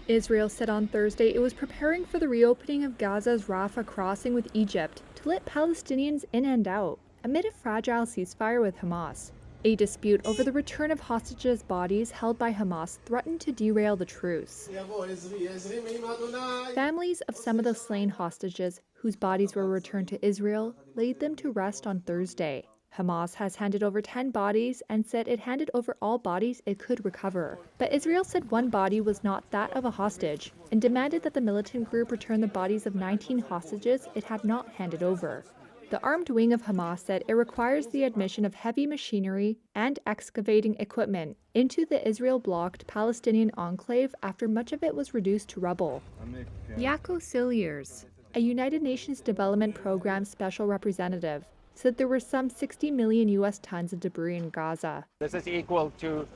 Israel said on Thursday it was preparing for the reopening of Gaza's Rafah crossing with Egypt to let Palestinians in and out, amid a fragile ceasefire with Hamas. A dispute over the return of hostages' bodies held by Hamas threatened to derail the truce. Families of some of the slain hostages, whose bodies were returned to Israel, laid them to rest on Thursday. Hamas has handed over 10 bodies and said it handed over all bodies it could recover. But Israel said one body was not that of a hostage and demanded that the militant group return the bodies of 19 hostages it had not handed over. The armed wing of Hamas said it requires the admission of heavy machinery and excavating equipment into the Israel-blocked Palestinian enclave after much of it was reduced to rubble. Jaco Cilliers, a United Nations Development Program special representative, said there were some 60 million US tons of debris in Gaza. This is equal to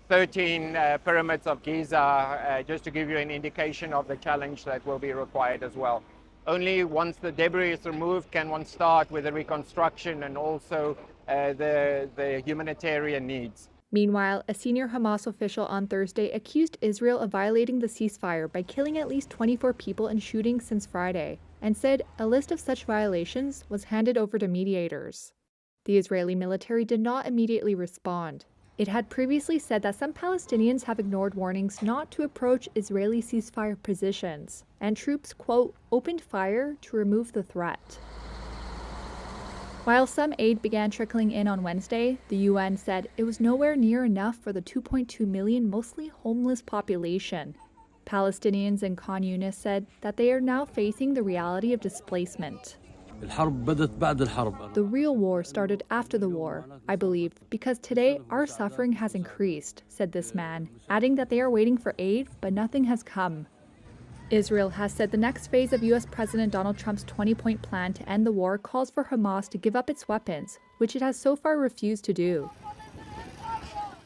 13 pyramids of Giza, just to give you an indication of the challenge that will be required as well. Only once the debris is removed can one start with the reconstruction and also the humanitarian needs. Meanwhile, a senior Hamas official on Thursday accused Israel of violating the ceasefire by killing at least 24 people in shootings since Friday, and said a list of such violations was handed over to mediators. The Israeli military did not immediately respond. It had previously said that some Palestinians have ignored warnings not to approach Israeli ceasefire positions, and troops, quote, opened fire to remove the threat. While some aid began trickling in on Wednesday, the UN said it was nowhere near enough for the 2.2 million mostly homeless population. Palestinians in Khan Yunis said that they are now facing the reality of displacement. The real war started after the war, I believe, because today our suffering has increased, said this man, adding that they are waiting for aid, but nothing has come. Israel has said the next phase of US President Donald Trump's 20-point plan to end the war calls for Hamas to give up its weapons, which it has so far refused to do.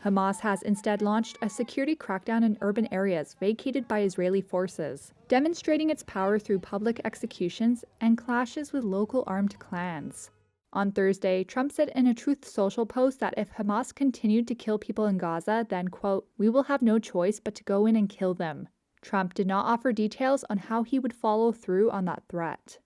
Hamas has instead launched a security crackdown in urban areas vacated by Israeli forces, demonstrating its power through public executions and clashes with local armed clans. On Thursday, Trump said in a Truth Social post that if Hamas continued to kill people in Gaza, then, quote, we will have no choice but to go in and kill them. Trump did not offer details on how he would follow through on that threat.